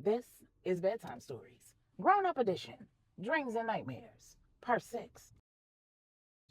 This is Bedtime Stories, Grown-Up Edition, Dreams and Nightmares, Part 6.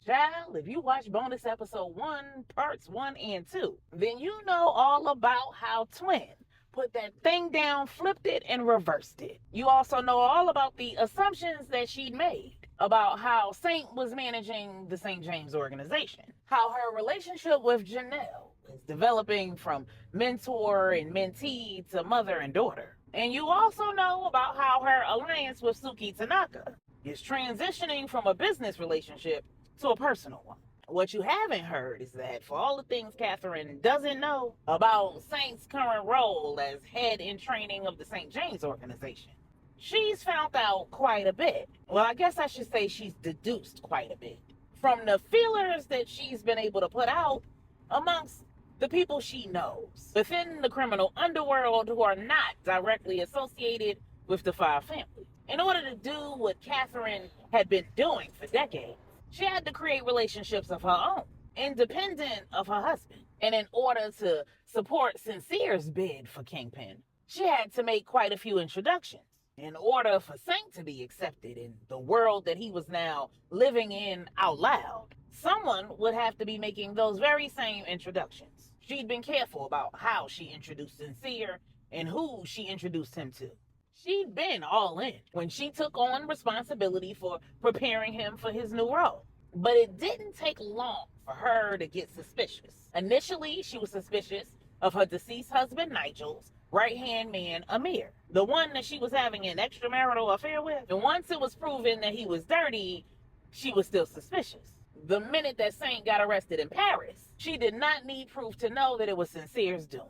Child, if you watch bonus episode 1, parts 1 and 2, then you know all about how Twin put that thing down, flipped it, and reversed it. You also know all about the assumptions that she'd made about how Saint was managing the St. James organization, how her relationship with Janelle is developing from mentor and mentee to mother and daughter. And you also know about how her alliance with Suki Tanaka is transitioning from a business relationship to a personal one. What you haven't heard is that for all the things Catherine doesn't know about Saint's current role as head in training of the St. James organization, she's found out quite a bit. Well, I guess I should say she's deduced quite a bit from the feelers that she's been able to put out amongst the people she knows within the criminal underworld who are not directly associated with the Five Families. In order to do what Catherine had been doing for decades, she had to create relationships of her own, independent of her husband. And in order to support Sincere's bid for Kingpin, she had to make quite a few introductions. In order for Saint to be accepted in the world that he was now living in out loud, someone would have to be making those very same introductions. She'd been careful about how she introduced Sincere and who she introduced him to. She'd been all in when she took on responsibility for preparing him for his new role. But it didn't take long for her to get suspicious. Initially, she was suspicious of her deceased husband, Nigel's right-hand man, Amir, the one that she was having an extramarital affair with. And once it was proven that he was dirty, she was still suspicious. The minute that Saint got arrested in Paris, she did not need proof to know that it was Sincere's doing.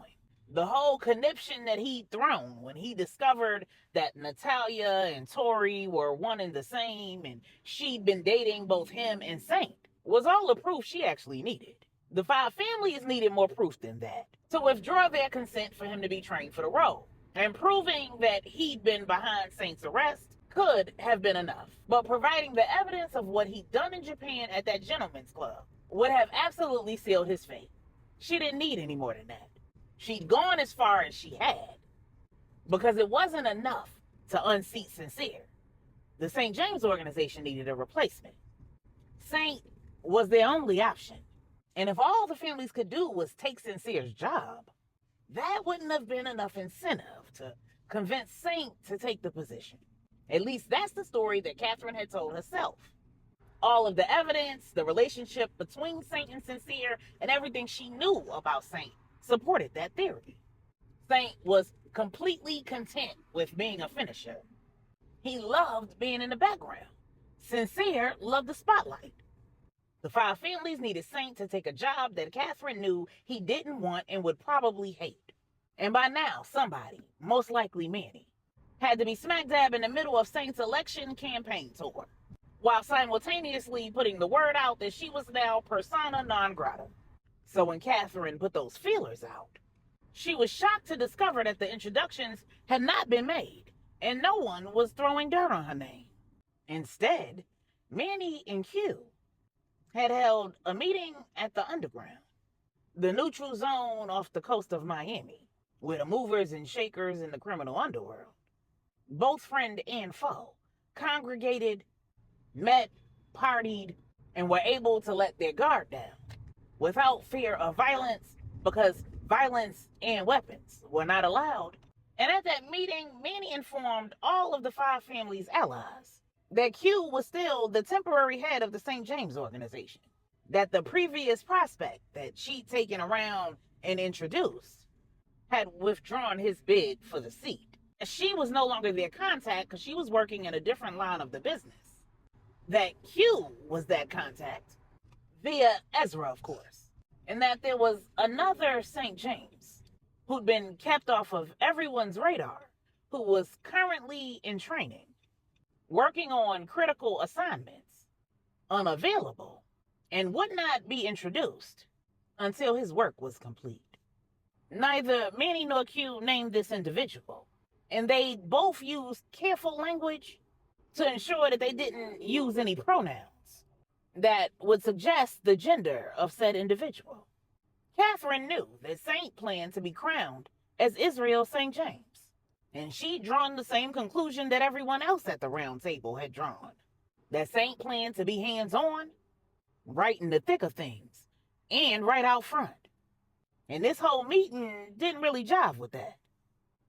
The whole conniption that he'd thrown when he discovered that Natalia and Tori were one and the same and she'd been dating both him and Saint was all the proof she actually needed. The Five Families needed more proof than that to withdraw their consent for him to be trained for the role. And proving that he'd been behind Saint's arrest could have been enough. But providing the evidence of what he'd done in Japan at that gentleman's club would have absolutely sealed his fate. She didn't need any more than that. She'd gone as far as she had because it wasn't enough to unseat Sincere. The St. James organization needed a replacement. Saint was their only option. And if all the families could do was take Sincere's job, that wouldn't have been enough incentive to convince Saint to take the position. At least that's the story that Catherine had told herself. All of the evidence, the relationship between Saint and Sincere, and everything she knew about Saint supported that theory. Saint was completely content with being a finisher. He loved being in the background. Sincere loved the spotlight. The Five Families needed Saint to take a job that Catherine knew he didn't want and would probably hate. And by now, somebody, most likely Manny, had to be smack dab in the middle of Saint's election campaign tour, while simultaneously putting the word out that she was now persona non grata. So when Catherine put those feelers out, she was shocked to discover that the introductions had not been made and no one was throwing dirt on her name. Instead, Manny and Q had held a meeting at the Underground, the neutral zone off the coast of Miami, where the movers and shakers in the criminal underworld, both friend and foe, congregated, met, partied, and were able to let their guard down without fear of violence, because violence and weapons were not allowed. And at that meeting, Manny informed all of the Five Families' allies that Q was still the temporary head of the St. James organization, that the previous prospect that she'd taken around and introduced had withdrawn his bid for the seat. She was no longer their contact because she was working in a different line of the business. That Q was that contact, via Ezra, of course, and that there was another St. James who'd been kept off of everyone's radar, who was currently in training, working on critical assignments, unavailable, and would not be introduced until his work was complete. Neither Manny nor Q named this individual, and they both used careful language to ensure that they didn't use any pronouns that would suggest the gender of said individual. Catherine knew that Saint planned to be crowned as Israel St. James. And she'd drawn the same conclusion that everyone else at the round table had drawn. That Saint planned to be hands-on, right in the thick of things, and right out front. And this whole meeting didn't really jive with that.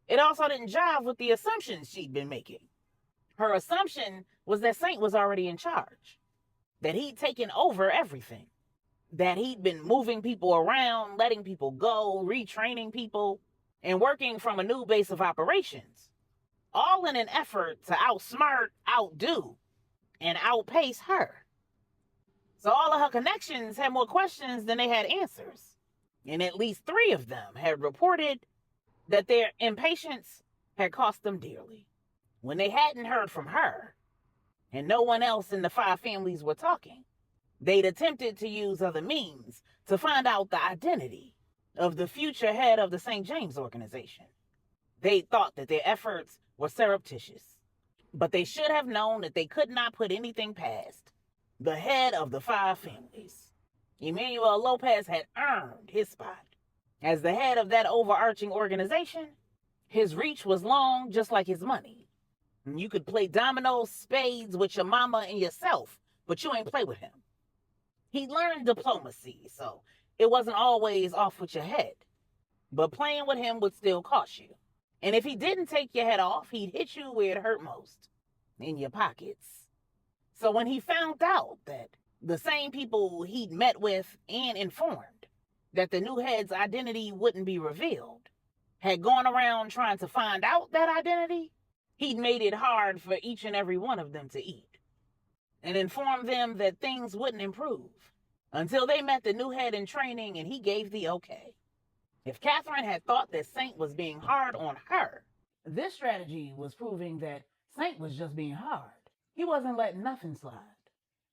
It also didn't jive with the assumptions she'd been making. Her assumption was that Saint was already in charge, that he'd taken over everything, that he'd been moving people around, letting people go, retraining people, and working from a new base of operations, all in an effort to outsmart, outdo, and outpace her. So all of her connections had more questions than they had answers. And at least 3 of them had reported that their impatience had cost them dearly. When they hadn't heard from her, and no one else in the 5 families were talking, they'd attempted to use other means to find out the identity of the future head of the St. James organization. They thought that their efforts were surreptitious, but they should have known that they could not put anything past the head of the 5 families. Emmanuel Lopez had earned his spot. As the head of that overarching organization, his reach was long, just like his money. You could play dominoes, spades with your mama and yourself, but you ain't play with him. He learned diplomacy, so it wasn't always off with your head. But playing with him would still cost you. And if he didn't take your head off, he'd hit you where it hurt most, in your pockets. So when he found out that the same people he'd met with and informed that the new head's identity wouldn't be revealed had gone around trying to find out that identity, he'd made it hard for each and every one of them to eat, and informed them that things wouldn't improve until they met the new head in training and he gave the okay. If Catherine had thought that Saint was being hard on her, this strategy was proving that Saint was just being hard. He wasn't letting nothing slide.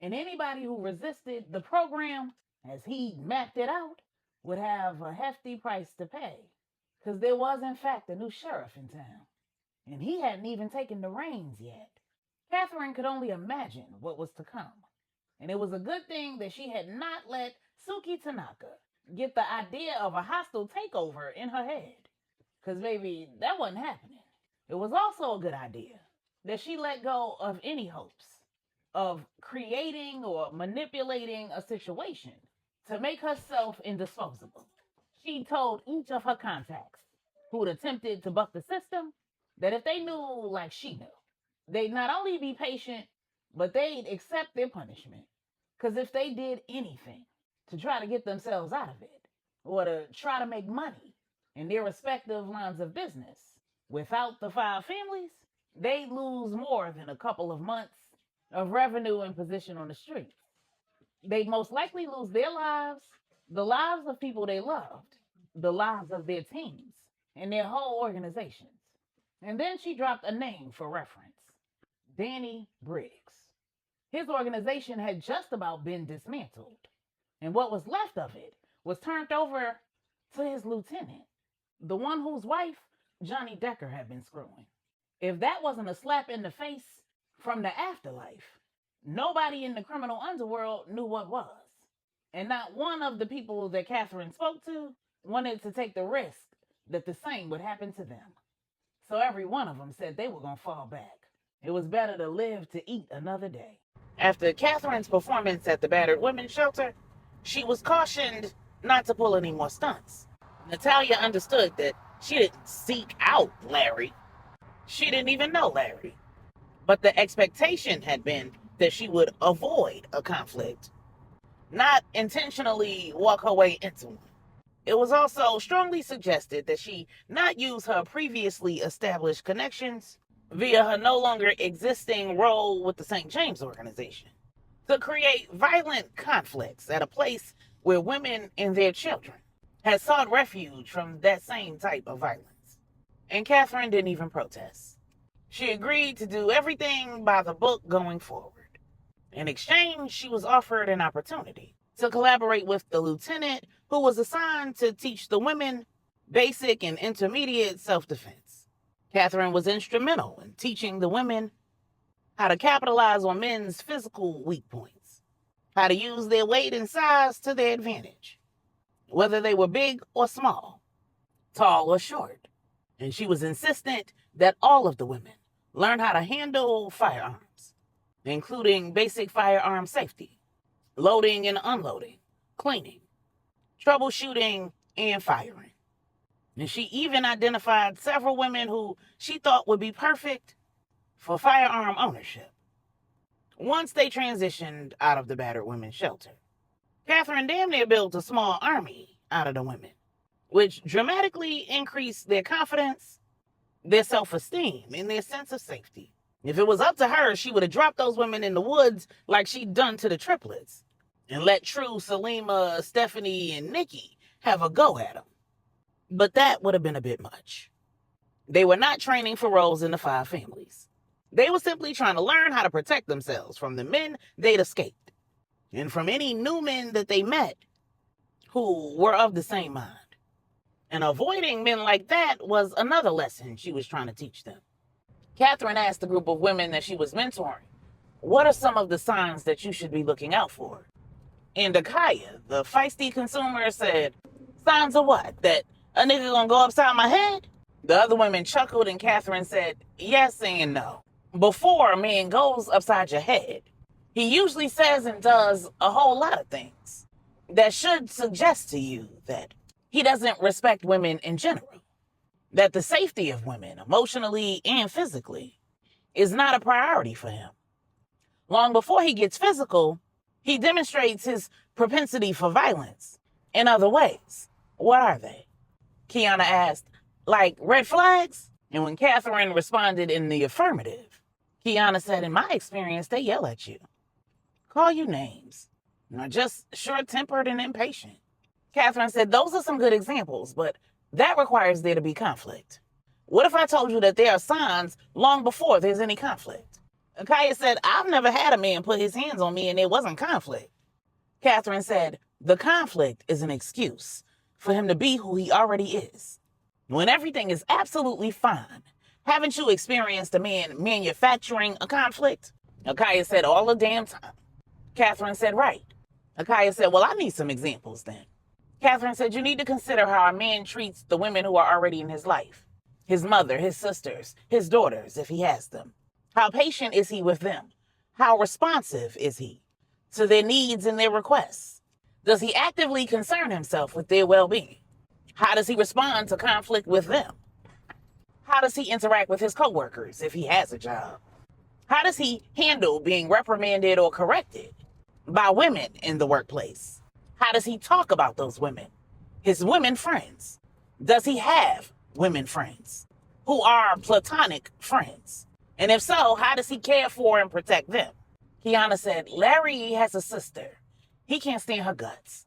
And anybody who resisted the program, as he mapped it out, would have a hefty price to pay. Because there was, in fact, a new sheriff in town. And he hadn't even taken the reins yet. Catherine could only imagine what was to come. And it was a good thing that she had not let Suki Tanaka get the idea of a hostile takeover in her head. Because, baby, that wasn't happening. It was also a good idea that she let go of any hopes of creating or manipulating a situation to make herself indisposable. She told each of her contacts who'd attempted to buck the system that if they knew like she knew, they'd not only be patient, but they'd accept their punishment. Because if they did anything to try to get themselves out of it, or to try to make money in their respective lines of business without the 5 families, they'd lose more than a couple of months of revenue and position on the street. They'd most likely lose their lives, the lives of people they loved, the lives of their teams, and their whole organizations. And then she dropped a name for reference: Danny Briggs. His organization had just about been dismantled, and what was left of it was turned over to his lieutenant, the one whose wife Johnny Decker had been screwing. If that wasn't a slap in the face from the afterlife, nobody in the criminal underworld knew what was. And not one of the people that Catherine spoke to wanted to take the risk that the same would happen to them. So every one of them said they were going to fall back. It was better to live to eat another day. After Catherine's performance at the battered women's shelter, she was cautioned not to pull any more stunts. Natalia understood that she didn't seek out Larry. She didn't even know Larry. But the expectation had been that she would avoid a conflict, not intentionally walk her way into one. It was also strongly suggested that she not use her previously established connections via her no longer existing role with the St. James organization to create violent conflicts at a place where women and their children had sought refuge from that same type of violence. And Catherine didn't even protest. She agreed to do everything by the book going forward. In exchange, she was offered an opportunity to collaborate with the lieutenant who was assigned to teach the women basic and intermediate self-defense. Catherine was instrumental in teaching the women how to capitalize on men's physical weak points, how to use their weight and size to their advantage, whether they were big or small, tall or short, And she was insistent that all of the women learn how to handle firearms, including basic firearm safety, loading and unloading, cleaning, troubleshooting, and firing. And she even identified several women who she thought would be perfect for firearm ownership once they transitioned out of the battered women's shelter. Catherine damn near built a small army out of the women, which dramatically increased their confidence, their self-esteem, and their sense of safety. If it was up to her, she would have dropped those women in the woods like she'd done to the triplets and let True, Selima, Stephanie, and Nikki have a go at them. But that would have been a bit much. They were not training for roles in the Five Families. They were simply trying to learn how to protect themselves from the men they'd escaped and from any new men that they met who were of the same mind. And avoiding men like that was another lesson she was trying to teach them. Catherine asked the group of women that she was mentoring, what are some of the signs that you should be looking out for? And Akaya, the feisty consumer, said, signs of what? That a nigga gonna go upside my head? The other women chuckled and Catherine said, yes and no. Before a man goes upside your head, he usually says and does a whole lot of things that should suggest to you that he doesn't respect women in general, that the safety of women, emotionally and physically, is not a priority for him. Long before he gets physical, he demonstrates his propensity for violence in other ways. What are they? Kiana asked, like red flags? And when Catherine responded in the affirmative, Kiana said, in my experience, they yell at you, call you names, are just short-tempered and impatient. Catherine said, those are some good examples, but that requires there to be conflict. What if I told you that there are signs long before there's any conflict? Akaya said, I've never had a man put his hands on me and there wasn't conflict. Catherine said, the conflict is an excuse for him to be who he already is. When everything is absolutely fine, haven't you experienced a man manufacturing a conflict? Akaya said, all the damn time. Catherine said, right. Akaya said, well, I need some examples then. Catherine said, you need to consider how a man treats the women who are already in his life. His mother, his sisters, his daughters, if he has them. How patient is he with them? How responsive is he to their needs and their requests? Does he actively concern himself with their well-being? How does he respond to conflict with them? How does he interact with his coworkers if he has a job? How does he handle being reprimanded or corrected by women in the workplace? How does he talk about those women? His women friends. Does he have women friends who are platonic friends? And if so, how does he care for and protect them? Kiana said, Larry has a sister. He can't stand her guts.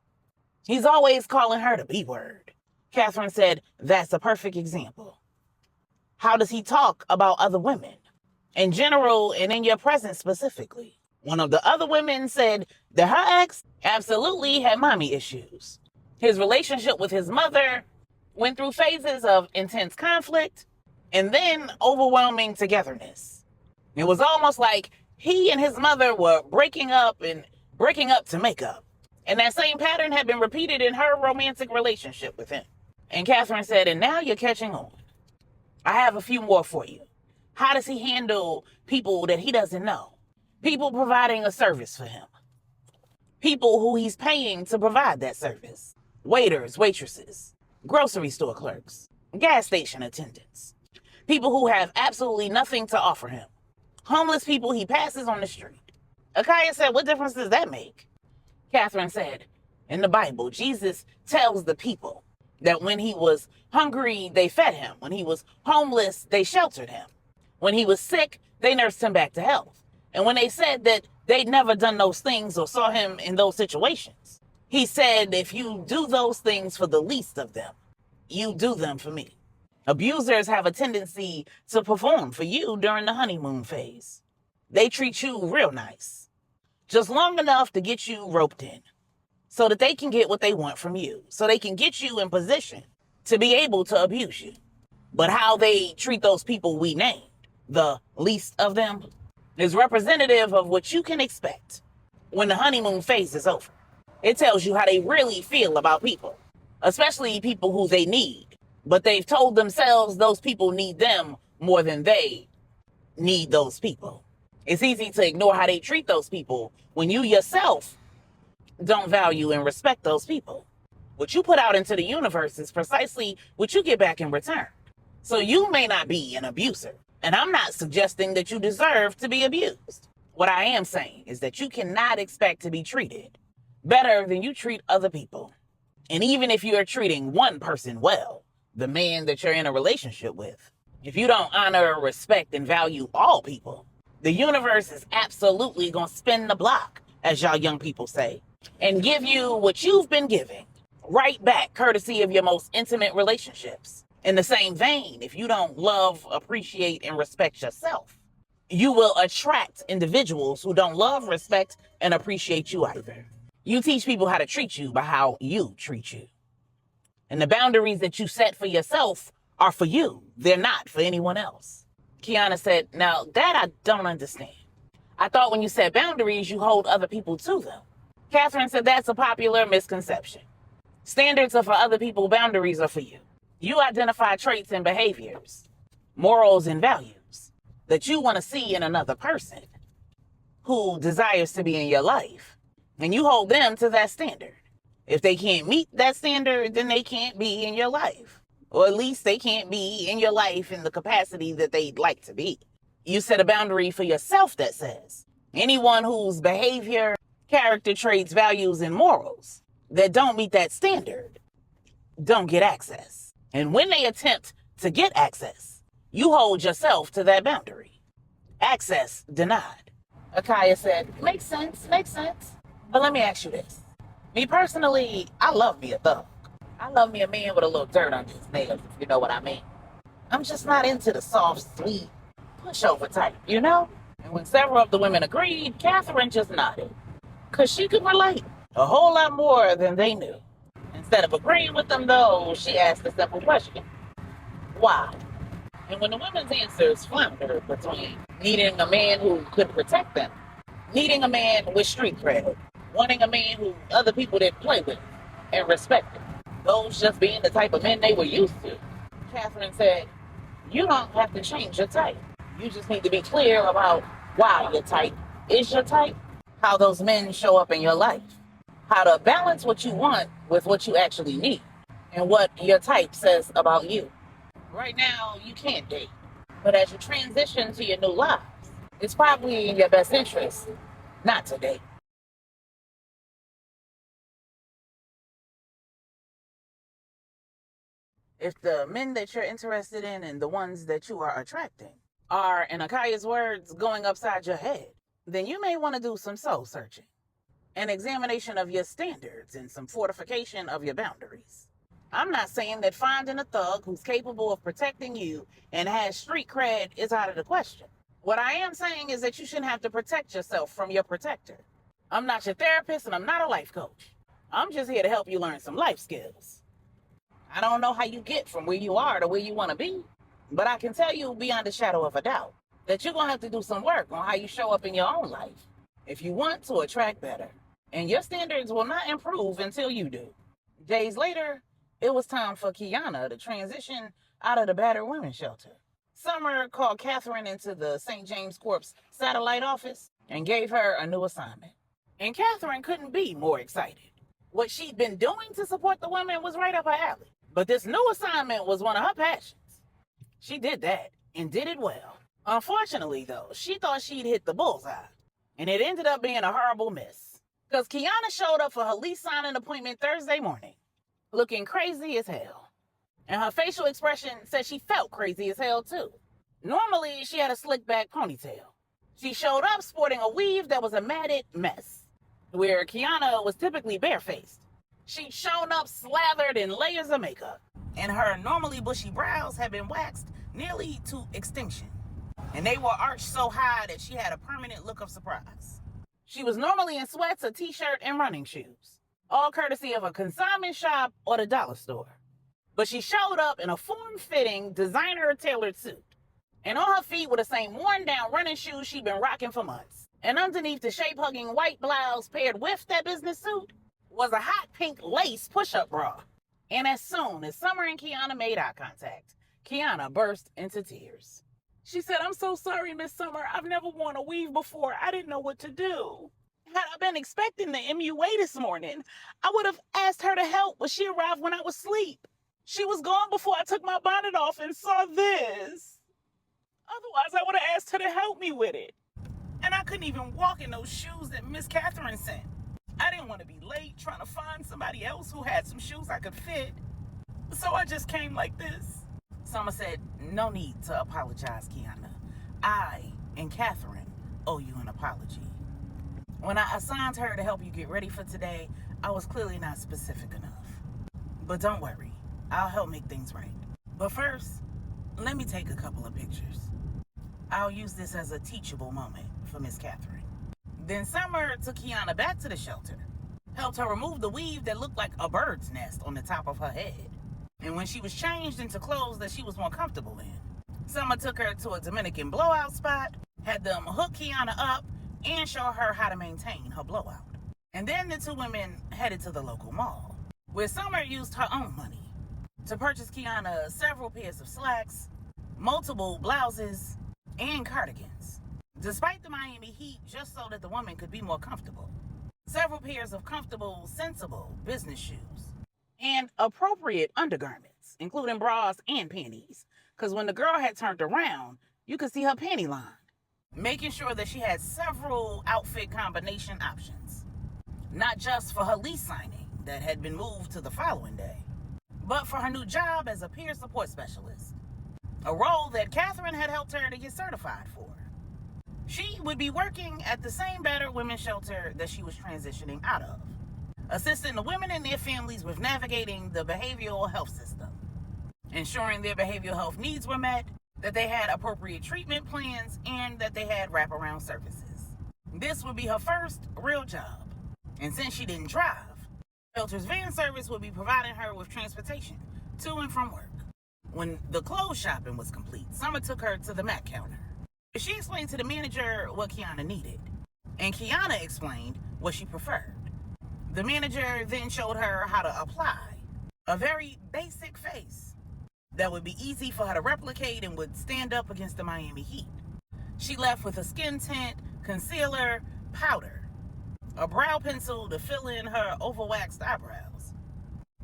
He's always calling her the B word. Catherine said, that's a perfect example. How does he talk about other women? In general and in your presence specifically. One of the other women said that her ex absolutely had mommy issues. His relationship with his mother went through phases of intense conflict and then overwhelming togetherness. It was almost like he and his mother were breaking up to make up. And that same pattern had been repeated in her romantic relationship with him. And Catherine said, and now you're catching on. I have a few more for you. How does he handle people that he doesn't know? People providing a service for him. People who he's paying to provide that service. Waiters, waitresses, grocery store clerks, gas station attendants. People who have absolutely nothing to offer him. Homeless people he passes on the street. Akaya said, what difference does that make? Catherine said, in the Bible, Jesus tells the people that when he was hungry, they fed him. When he was homeless, they sheltered him. When he was sick, they nursed him back to health. And when they said that they'd never done those things or saw him in those situations, he said, if you do those things for the least of them, you do them for me. Abusers have a tendency to perform for you during the honeymoon phase. They treat you real nice, just long enough to get you roped in so that they can get what they want from you, so they can get you in position to be able to abuse you. But how they treat those people we named, the least of them, is representative of what you can expect when the honeymoon phase is over. It tells you how they really feel about people, especially people who they need But they've told themselves those people need them more than they need those people. It's easy to ignore how they treat those people when you yourself don't value and respect those people. What you put out into the universe is precisely what you get back in return. So you may not be an abuser, and I'm not suggesting that you deserve to be abused. What I am saying is that you cannot expect to be treated better than you treat other people. And even if you are treating one person well, the man that you're in a relationship with, if you don't honor, respect, and value all people, the universe is absolutely going to spin the block, as y'all young people say, and give you what you've been giving right back, courtesy of your most intimate relationships. In the same vein, if you don't love, appreciate, and respect yourself, you will attract individuals who don't love, respect, and appreciate you either. You teach people how to treat you by how you treat you. And the boundaries that you set for yourself are for you. They're not for anyone else. Kiana said, now that I don't understand. I thought when you set boundaries, you hold other people to them. Catherine said that's a popular misconception. Standards are for other people, boundaries are for you. You identify traits and behaviors, morals and values that you want to see in another person who desires to be in your life. And you hold them to that standard. If they can't meet that standard, then they can't be in your life. Or at least they can't be in your life in the capacity that they'd like to be. You set a boundary for yourself that says anyone whose behavior, character traits, values, and morals that don't meet that standard don't get access. And when they attempt to get access, you hold yourself to that boundary. Access denied. Akaya said, makes sense. But let me ask you this. Me personally, I love me a thug. I love me a man with a little dirt on his nails, if you know what I mean. I'm just not into the soft, sweet, pushover type, you know? And when several of the women agreed, Catherine just nodded. Because she could relate a whole lot more than they knew. Instead of agreeing with them, though, she asked a simple question. Why? And when the women's answers floundered between needing a man who could protect them, needing a man with street cred, wanting a man who other people didn't play with and respected, those just being the type of men they were used to, Catherine said, you don't have to change your type. You just need to be clear about why your type is your type, how those men show up in your life, how to balance what you want with what you actually need, and what your type says about you. Right now, you can't date, but as you transition to your new lives, it's probably in your best interest not to date. If the men that you're interested in and the ones that you are attracting are, in Akaya's words, going upside your head, then you may want to do some soul searching, an examination of your standards, and some fortification of your boundaries. I'm not saying that finding a thug who's capable of protecting you and has street cred is out of the question. What I am saying is that you shouldn't have to protect yourself from your protector. I'm not your therapist and I'm not a life coach. I'm just here to help you learn some life skills. I don't know how you get from where you are to where you want to be, but I can tell you beyond a shadow of a doubt that you're going to have to do some work on how you show up in your own life if you want to attract better. And your standards will not improve until you do. Days later, it was time for Kiana to transition out of the battered women's shelter. Summer called Catherine into the St. James Corps satellite office and gave her a new assignment. And Catherine couldn't be more excited. What she'd been doing to support the women was right up her alley. But this new assignment was one of her passions. She did that and did it well. Unfortunately, though, she thought she'd hit the bullseye. And it ended up being a horrible miss. Because Kiana showed up for her lease signing appointment Thursday morning, looking crazy as hell. And her facial expression said she felt crazy as hell, too. Normally, she had a slick back ponytail. She showed up sporting a weave that was a matted mess, where Kiana was typically barefaced. She'd shown up slathered in layers of makeup, and her normally bushy brows had been waxed nearly to extinction. And they were arched so high that she had a permanent look of surprise. She was normally in sweats, a t-shirt, and running shoes, all courtesy of a consignment shop or the dollar store. But she showed up in a form-fitting, designer-tailored suit. And on her feet were the same worn-down running shoes she'd been rocking for months. And underneath the shape-hugging white blouse paired with that business suit was a hot pink lace push-up bra. And as soon as Summer and Kiana made eye contact, Kiana burst into tears. She said, "I'm so sorry, Miss Summer. I've never worn a weave before. I didn't know what to do. Had I been expecting the MUA this morning, I would have asked her to help, but she arrived when I was asleep. She was gone before I took my bonnet off and saw this. Otherwise, I would have asked her to help me with it. And I couldn't even walk in those shoes that Miss Catherine sent. I didn't want to be late trying to find somebody else who had some shoes I could fit. So I just came like this." Summer said, "No need to apologize, Kiana. I and Catherine owe you an apology. When I assigned her to help you get ready for today, I was clearly not specific enough. But don't worry, I'll help make things right. But first, let me take a couple of pictures. I'll use this as a teachable moment for Miss Catherine." Then Summer took Kiana back to the shelter, helped her remove the weave that looked like a bird's nest on the top of her head. And when she was changed into clothes that she was more comfortable in, Summer took her to a Dominican blowout spot, had them hook Kiana up, and show her how to maintain her blowout. And then the two women headed to the local mall, where Summer used her own money to purchase Kiana several pairs of slacks, multiple blouses, and cardigans, despite the Miami heat, just so that the woman could be more comfortable. Several pairs of comfortable, sensible business shoes, and appropriate undergarments, including bras and panties, because when the girl had turned around, you could see her panty line. Making sure that she had several outfit combination options, not just for her lease signing that had been moved to the following day, but for her new job as a peer support specialist, a role that Catherine had helped her to get certified for. She would be working at the same battered women's shelter that she was transitioning out of, assisting the women and their families with navigating the behavioral health system, ensuring their behavioral health needs were met, that they had appropriate treatment plans, and that they had wraparound services. This would be her first real job. And since she didn't drive, shelter's van service would be providing her with transportation to and from work. When the clothes shopping was complete, Summer took her to the Mac counter. She explained to the manager what Kiana needed, and Kiana explained what she preferred. The manager then showed her how to apply a very basic face that would be easy for her to replicate and would stand up against the Miami heat. She left with a skin tint, concealer, powder, a brow pencil to fill in her overwaxed eyebrows,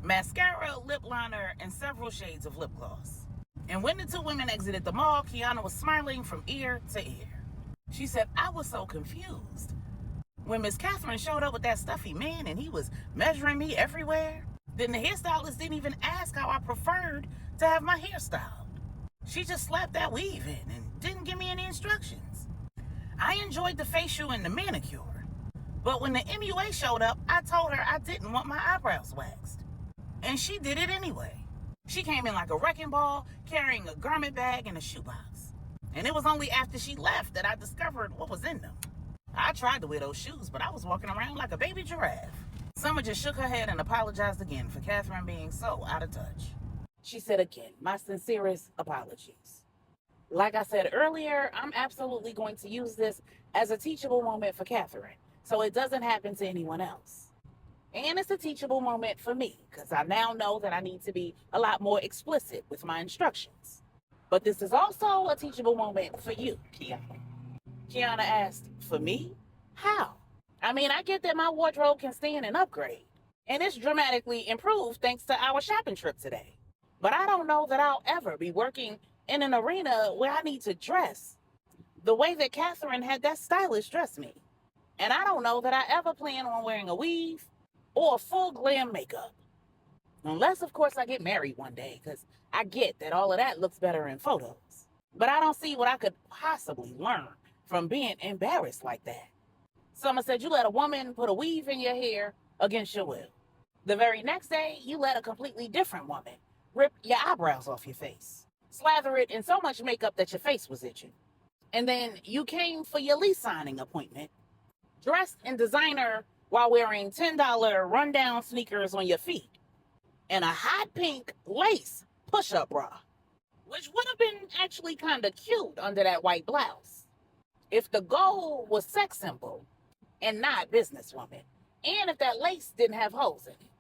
mascara, lip liner, and several shades of lip gloss. And when the two women exited the mall, Kiana was smiling from ear to ear. She said, "I was so confused when Miss Catherine showed up with that stuffy man and he was measuring me everywhere. Then the hairstylist didn't even ask how I preferred to have my hair styled. She just slapped that weave in and didn't give me any instructions. I enjoyed the facial and the manicure, but when the MUA showed up, I told her I didn't want my eyebrows waxed. And she did it anyway. She came in like a wrecking ball, carrying a garment bag and a shoebox. And it was only after she left that I discovered what was in them. I tried to wear those shoes, but I was walking around like a baby giraffe." Summer just shook her head and apologized again for Catherine being so out of touch. She said again, "My sincerest apologies. Like I said earlier, I'm absolutely going to use this as a teachable moment for Catherine, so it doesn't happen to anyone else. And it's a teachable moment for me, because I now know that I need to be a lot more explicit with my instructions. But this is also a teachable moment for you, Kiana." Kiana asked, "For me? How? I mean, I get that my wardrobe can stand an upgrade, and it's dramatically improved thanks to our shopping trip today. But I don't know that I'll ever be working in an arena where I need to dress the way that Catherine had that stylist dress me. And I don't know that I ever plan on wearing a weave or full glam makeup. Unless, of course, I get married one day, because I get that all of that looks better in photos. But I don't see what I could possibly learn from being embarrassed like that." Summer said, "You let a woman put a weave in your hair against your will. The very next day, you let a completely different woman rip your eyebrows off your face, slather it in so much makeup that your face was itching. And then you came for your lease signing appointment, dressed in designer while wearing $10 rundown sneakers on your feet and a hot pink lace push-up bra, which would have been actually kind of cute under that white blouse if the goal was sex symbol and not businesswoman, and if that lace didn't have holes in it.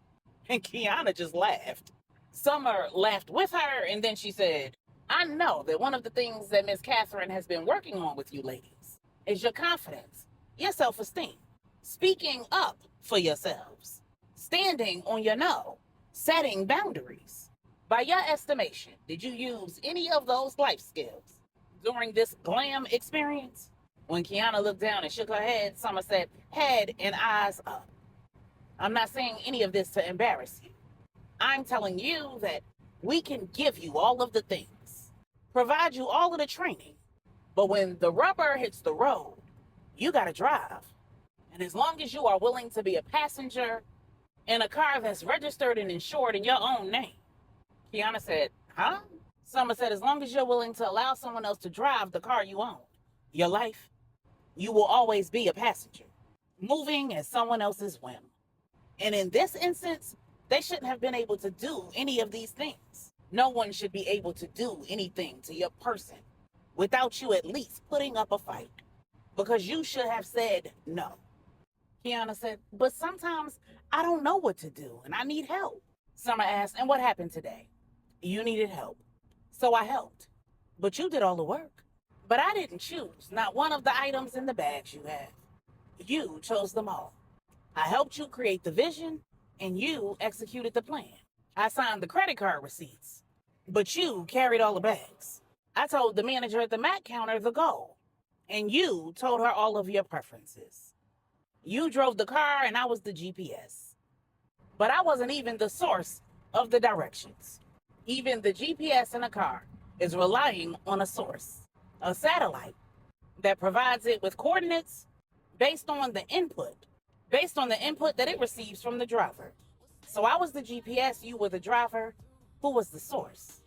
And Kiana just laughed. Summer laughed with her, and then she said, I know that one of the things that Miss Catherine has been working on with you ladies is your confidence, your self-esteem, speaking up for yourselves, standing on your no, setting boundaries. By your estimation, did you use any of those life skills during this glam experience? When Kiana looked down and shook her head, Summer said, head and eyes up. I'm not saying any of this to embarrass you. I'm telling you that we can give you all of the things, provide you all of the training, but when the rubber hits the road, you gotta drive. And as long as you are willing to be a passenger in a car that's registered and insured in your own name. Kiana said, huh? Summer said, as long as you're willing to allow someone else to drive the car you own, your life, you will always be a passenger, moving at someone else's whim. And in this instance, they shouldn't have been able to do any of these things. No one should be able to do anything to your person without you at least putting up a fight, because you should have said no. Kiana said, but sometimes I don't know what to do and I need help. Summer asked, and what happened today? You needed help. So I helped. But you did all the work. But I didn't choose not one of the items in the bags you have. You chose them all. I helped you create the vision and you executed the plan. I signed the credit card receipts, but you carried all the bags. I told the manager at the Mac counter the goal, and you told her all of your preferences. You drove the car and I was the GPS. But I wasn't even the source of the directions. Even the GPS in a car is relying on a source, a satellite that provides it with coordinates based on the input that it receives from the driver. So I was the GPS, you were the driver. Who was the source?